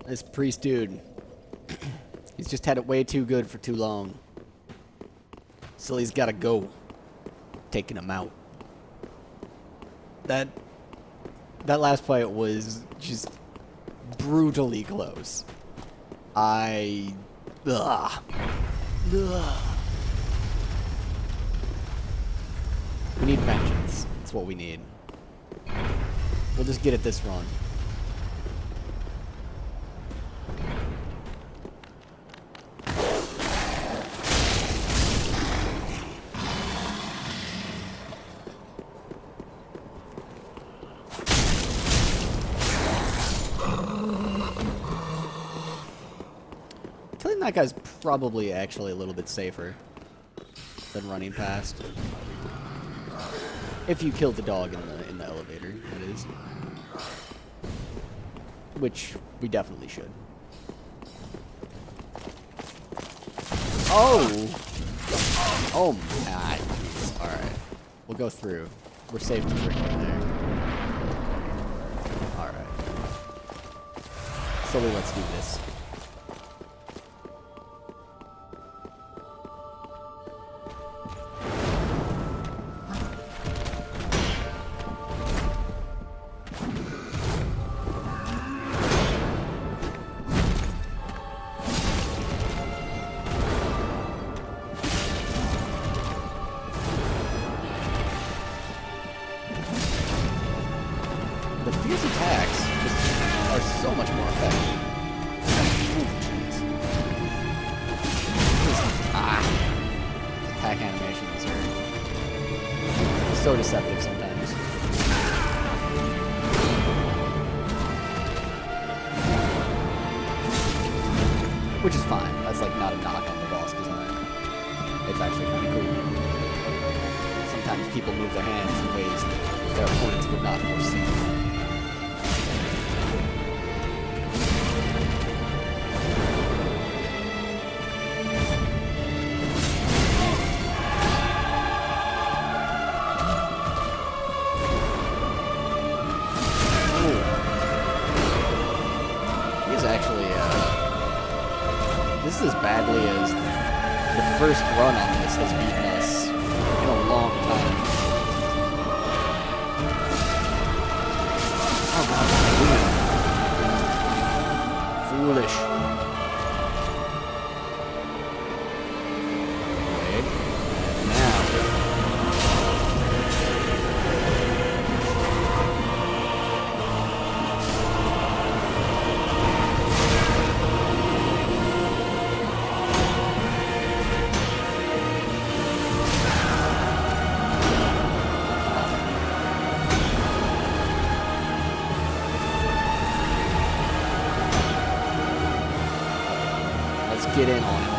This priest dude. He's just had it way too good for too long. So he's gotta go. Taking him out. That last fight was just brutally close. Ugh. We need vengeance. That's what we need. We'll just get it this run. Killing that guy's probably actually a little bit safer than running past. If you killed the dog in the elevator, that is. Which we definitely should. Oh! Oh my jeez. Alright. We'll go through. We're safe to drink in there. Alright. Slowly, let's do this. The fierce attacks just are so much more effective. Attack animations are so deceptive sometimes. Which is fine. That's like not a knock on the boss design. It's actually kind of cool. Sometimes people move their hands in ways that their opponents would not foresee. This is as badly as the first run on this has beaten us in a long time. Oh god, foolish. Wait, and now. Get in on it.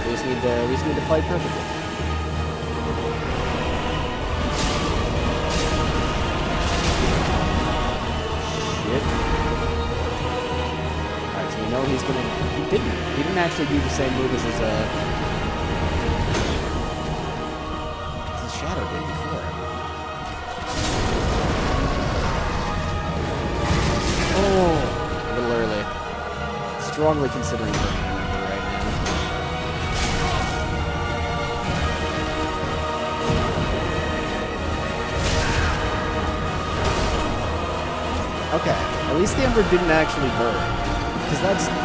We just need to fight perfectly. Shit. Alright, so we know he's gonna. He didn't actually do the same move as his shadow did before. Oh, a little early. Strongly considering burning an ember right now. Okay, at least the ember didn't actually burn, because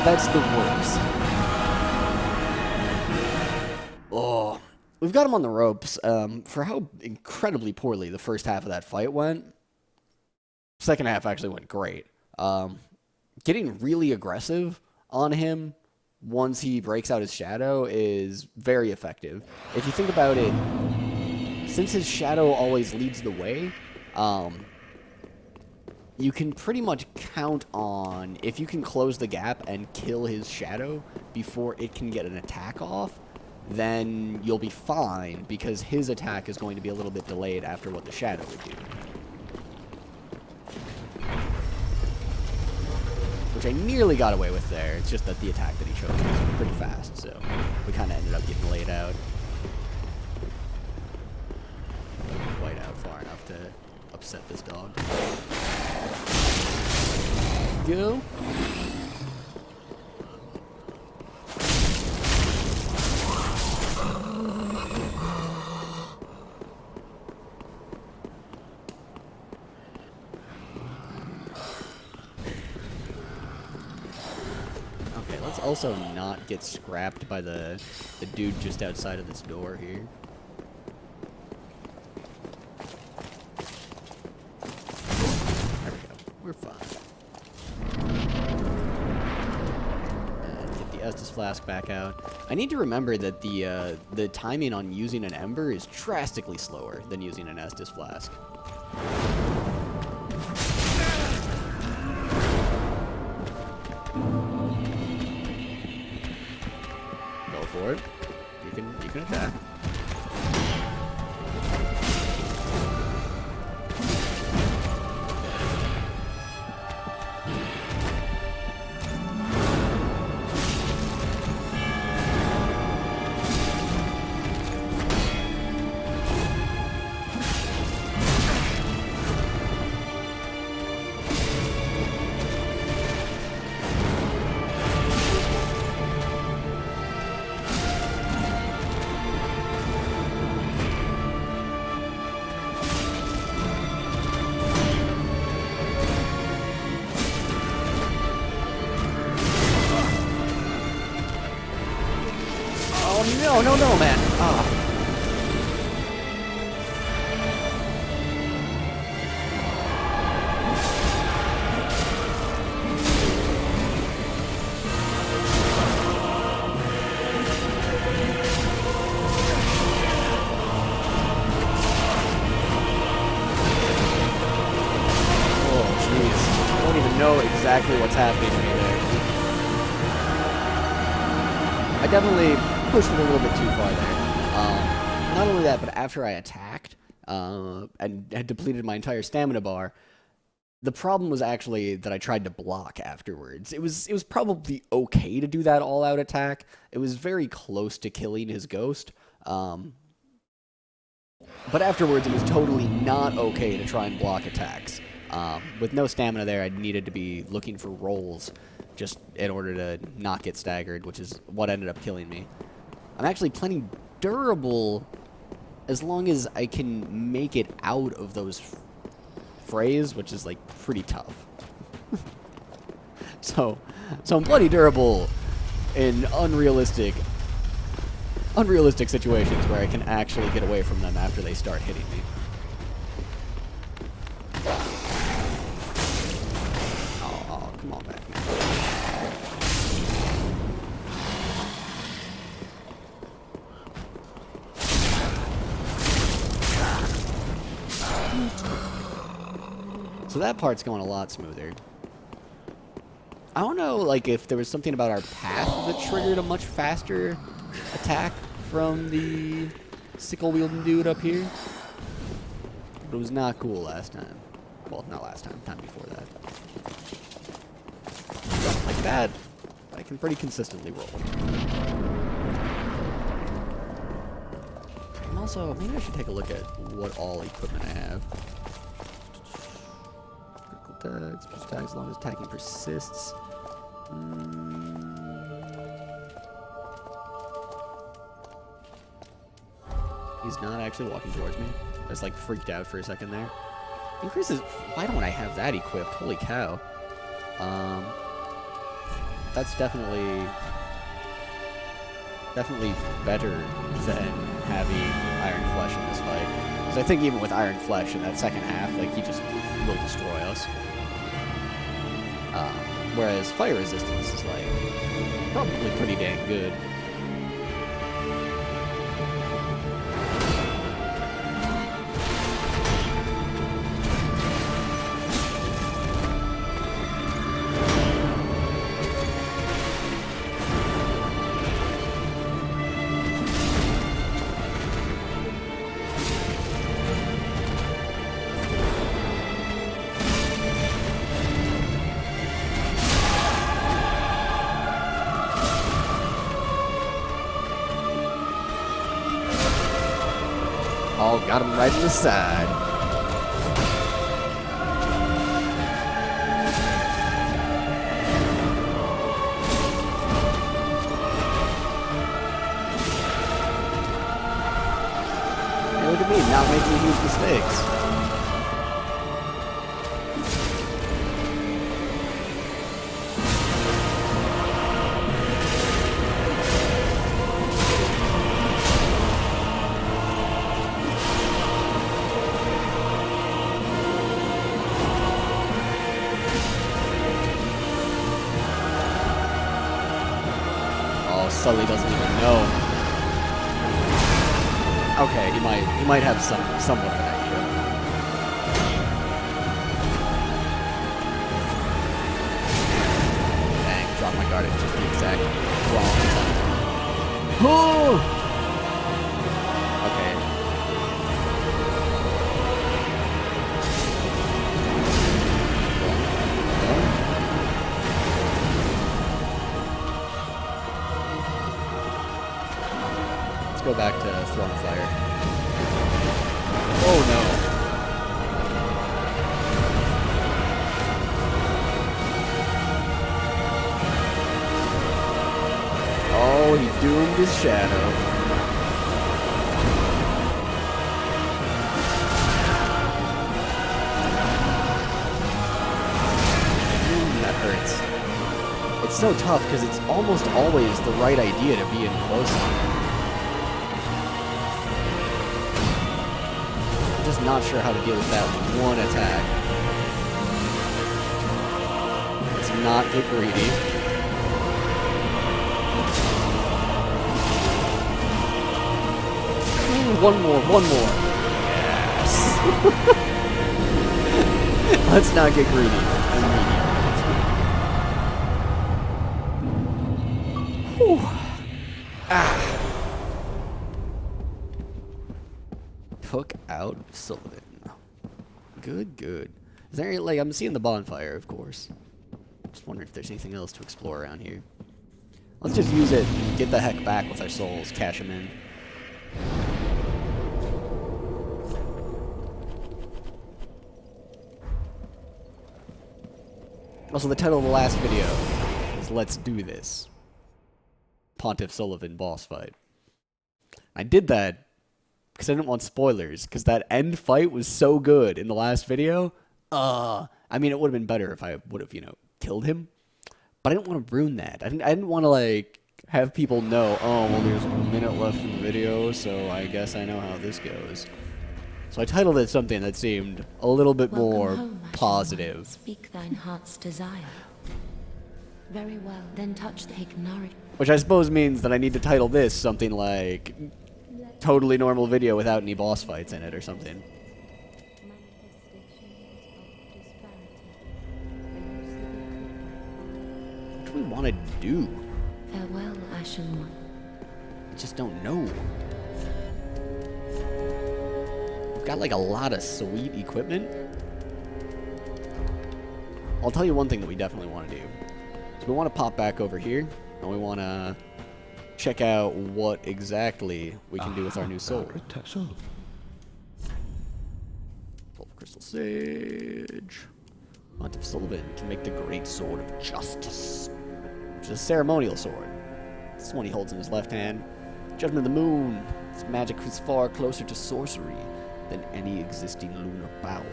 that's the worst. Oh, we've got him on the ropes. For how incredibly poorly the first half of that fight went, second half actually went great. Getting really aggressive on him once he breaks out his shadow is very effective. If you think about it, since his shadow always leads the way, you can pretty much count on, if you can close the gap and kill his shadow before it can get an attack off, then you'll be fine, because his attack is going to be a little bit delayed after what the shadow would do. Which I nearly got away with there. It's just that the attack that he chose was pretty fast, so we kind of ended up getting laid out. Quite out far enough to upset this dog. go. Okay, let's also not get scrapped by the dude just outside of this door here. There we go. We're fine. And get the Estus flask back out. I need to remember that the timing on using an ember is drastically slower than using an Estus flask. Go for it. You can attack. Oh, no, man. Oh. I don't even know exactly what's happening to me there. I definitely pushed it a little bit too far there. Not only that, but after I attacked and had depleted my entire stamina bar, the problem was actually that I tried to block afterwards. It was probably okay to do that all-out attack. It was very close to killing his ghost. But afterwards, it was totally not okay to try and block attacks. With no stamina there, I needed to be looking for rolls just in order to not get staggered, which is what ended up killing me. I'm actually plenty durable as long as I can make it out of those frays, which is, like, pretty tough. So I'm bloody durable in unrealistic situations where I can actually get away from them after they start hitting me. Oh, come on back, man. So that part's going a lot smoother. I don't know, like, if there was something about our path that triggered a much faster attack from the sickle-wielding dude up here. But it was not cool last time. Well, not last time, time before that. Something like that, I can pretty consistently roll. And also, maybe I should take a look at what all equipment I have. Critical attacks, as long as attacking persists. He's not actually walking towards me. I was like freaked out for a second there. Increases. Why don't I have that equipped? Holy cow. That's definitely better than having Iron Flesh in this fight. Because I think even with Iron Flesh in that second half, like, he just will destroy us. Whereas fire resistance is, like, probably pretty dang good. Oh, got him right in the side. not make any huge mistakes. Sully doesn't even know. Okay, he might have somewhat of an idea. Dang, dropped my guard at just the exact wrong time. Oh! Okay. Go back to throwing fire. Oh no. Oh, he doomed his shadow. That hurts. It's so tough because it's almost always the right idea to be in close. Just not sure how to deal with that one attack. Let's not get greedy. One more. Yes. Let's not get greedy. Whew. Ah. Took out Sulyvahn. Good. Is there, like, I'm seeing the bonfire, of course. Just wondering if there's anything else to explore around here. Let's just use it and get the heck back with our souls. Cash them in. Also, the title of the last video is Let's Do This. Pontiff Sulyvahn boss fight. I did that because I didn't want spoilers, because that end fight was so good in the last video. I mean, it would have been better if I would have, killed him. But I didn't want to ruin that. I didn't want to, like, have people know, oh, well, there's a minute left in the video, so I guess I know how this goes. So I titled it something that seemed a little bit more positive. Speak thine heart's desire. Very well, then touch the nourish. Which I suppose means that I need to title this something like totally normal video without any boss fights in it or something. What do we want to do? Farewell, Ashen One. I just don't know. We've got like a lot of sweet equipment. I'll tell you one thing that we definitely want to do. So we want to pop back over here, and we want to check out what exactly we can do with our new sword. 12 crystal sage. Pontiff Sulyvahn can make the great sword of justice, which is a ceremonial sword. This is one he holds in his left hand. Judgment of the moon. Its magic is far closer to sorcery than any existing lunar power.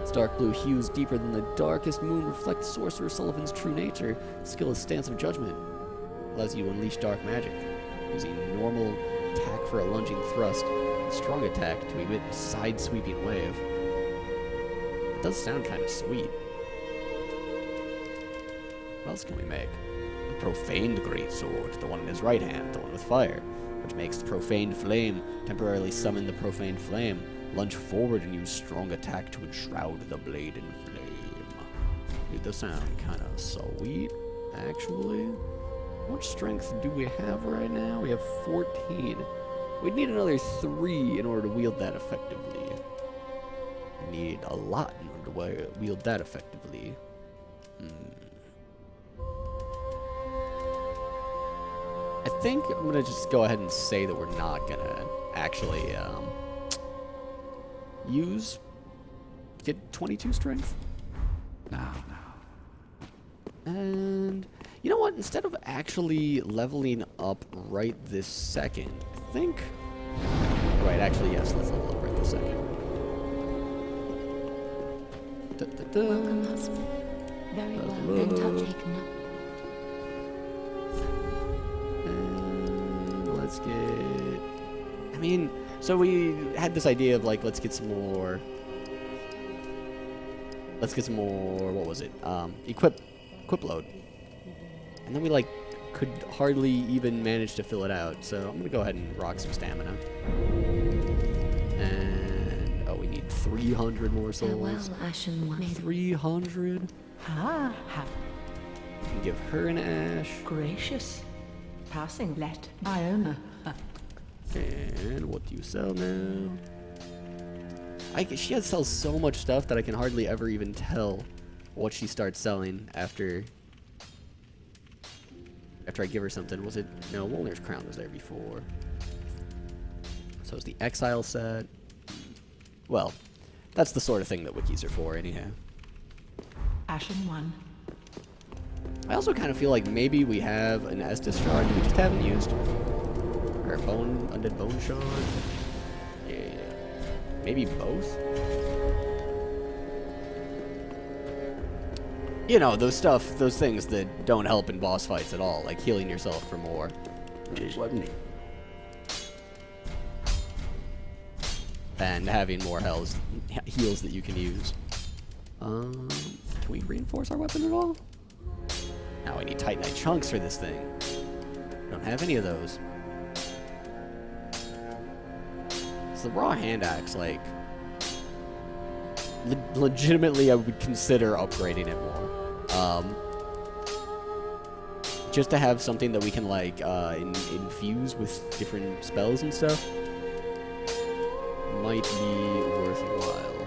Its dark blue hues deeper than the darkest moon reflect Sorcerer Sulyvah's true nature. Skill is stance of judgment. Allows you to unleash dark magic, using normal attack for a lunging thrust, and strong attack to emit a side-sweeping wave. It does sound kind of sweet. What else can we make? A profaned greatsword, the one in his right hand, the one with fire, which makes the profaned flame temporarily summon the profaned flame. Lunge forward and use strong attack to enshroud the blade in flame. Dude, those sound kind of sweet, actually. How much strength do we have right now? We have 14. We'd need another 3 in order to wield that effectively. We need a lot in order to wield that effectively. I think I'm going to just go ahead and say that we're not going to actually get 22 strength. Now. And you know what? Instead of actually leveling up right this second, I think... Right, actually, yes, let's level up right a second. Welcome, husband. Very well. Then touch taken up. And let's get... I mean, so we had this idea of, like, let's get some more, what was it? Equip load. And then we, like, could hardly even manage to fill it out. So I'm going to go ahead and rock some stamina. And, oh, we need 300 more souls. Farewell, Ashen One. 300? Ha, ha. And give her an ash. Gracious. Passing let Iona. And what do you sell now? She sells so much stuff that I can hardly ever even tell what she starts selling after I give her something. Was it? No, Wolner's Crown was there before. So it's the Exile set. Well, that's the sort of thing that wikis are for, anyhow. Ashen One. I also kind of feel like maybe we have an Estus shard that we just haven't used. Or a undead bone shard. Yeah. Maybe both? You know, those things that don't help in boss fights at all, like healing yourself for more. And having more heals that you can use. Can we reinforce our weapon at all? Now we need Titanite chunks for this thing. Don't have any of those. So the raw hand axe, like, legitimately I would consider upgrading it more. Just to have something that we can, like, infuse with different spells and stuff might be worthwhile.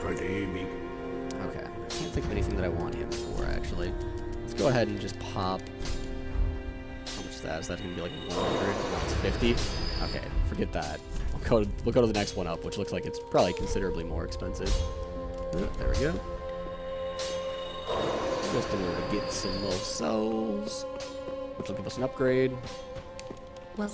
Okay, I can't think of anything that I want him for, actually. Let's go ahead and just pop. How much is that? Is that going to be like 100? No, it's 50? Okay, forget that. We'll go to the next one up, which looks like it's probably considerably more expensive. Oh, there we go. Just in order to get some more souls, which will give us an upgrade. Well,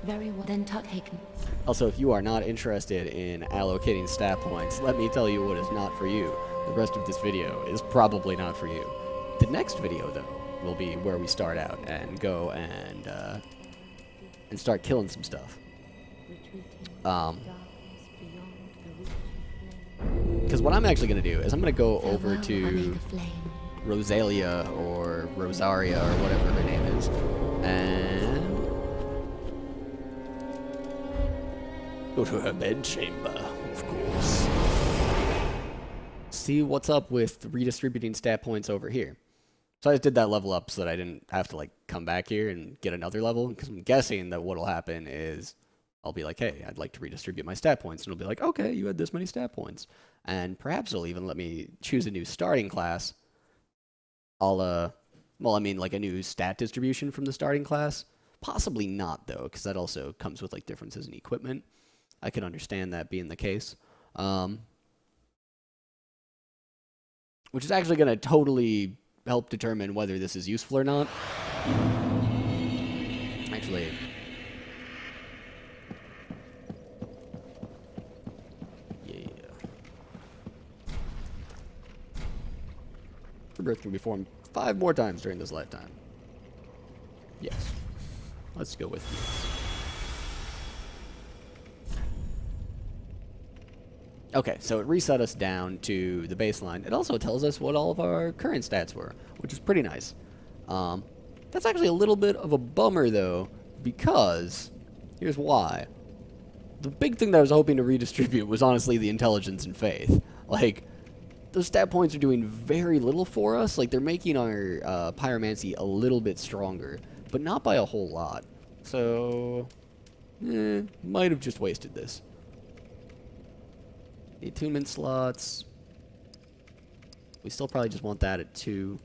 very well. Then touch taken. Also, if you are not interested in allocating stat points, let me tell you what is not for you. The rest of this video is probably not for you. The next video, though, will be where we start out and go and start killing some stuff. Because what I'm actually going to do is I'm going to go over to Rosalia or Rosaria or whatever her name is, and go to her bedchamber, of course. See what's up with redistributing stat points over here. So I just did that level up so that I didn't have to, like, come back here and get another level, because I'm guessing that what'll happen is I'll be like, hey, I'd like to redistribute my stat points, and it'll be like, okay, you had this many stat points. And perhaps it'll even let me choose a new starting class. Well, I mean, like a new stat distribution from the starting class. Possibly not, though, because that also comes with, like, differences in equipment. I can understand that being the case. Which is actually going to totally help determine whether this is useful or not. Actually, yeah. Rebirth can be formed 5 more times during this lifetime. Yes. Let's go with you. Okay, so it reset us down to the baseline. It also tells us what all of our current stats were, which is pretty nice. That's actually a little bit of a bummer, though, because here's why. The big thing that I was hoping to redistribute was honestly the intelligence and faith. Like, those stat points are doing very little for us. Like, they're making our pyromancy a little bit stronger, but not by a whole lot. So, might have just wasted this. The attunement slots. We still probably just want that at 2.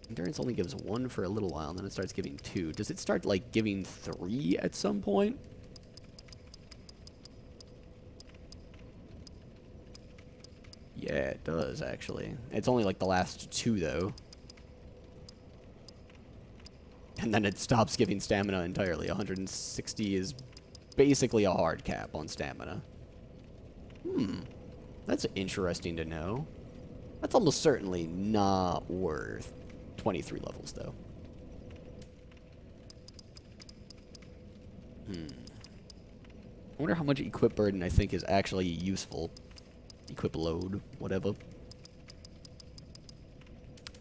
Endurance only gives 1 for a little while, and then it starts giving 2. Does it start, like, giving 3 at some point? Yeah, it does, actually. It's only like the last 2, though. And then it stops giving stamina entirely. 160 is basically a hard cap on stamina. That's interesting to know. That's almost certainly not worth 23 levels, though. I wonder how much equip burden I think is actually useful. Equip load, whatever.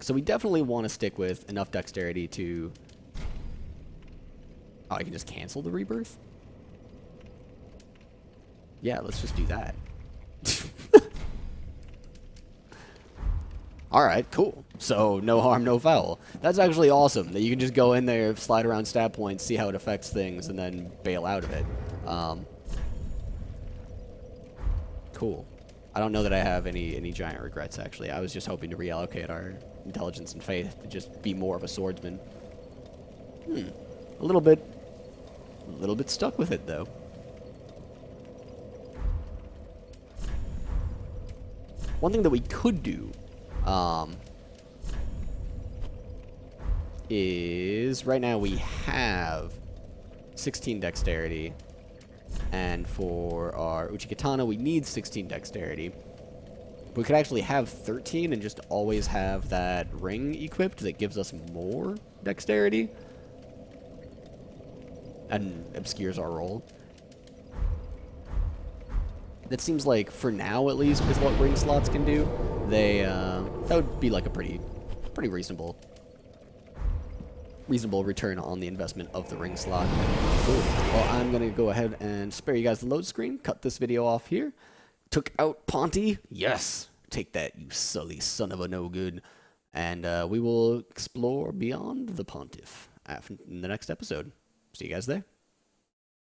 So we definitely want to stick with enough dexterity to... Oh, I can just cancel the rebirth? Yeah, let's just do that. Alright, cool. So, no harm, no foul. That's actually awesome, that you can just go in there, slide around stat points, see how it affects things, and then bail out of it. Cool. I don't know that I have any giant regrets, actually. I was just hoping to reallocate our intelligence and faith to just be more of a swordsman. A little bit stuck with it, though. One thing that we could do is right now we have 16 dexterity, and for our Uchikatana we need 16 dexterity. We could actually have 13 and just always have that ring equipped that gives us more dexterity and obscures our roll. That seems like, for now at least, with what ring slots can do, that would be like a pretty reasonable return on the investment of the ring slot. Cool. Well, I'm gonna go ahead and spare you guys the load screen, cut this video off here. Took out Ponty. Yes! Take that, you sully son of a no-good. And we will explore beyond the Pontiff in the next episode. See you guys there.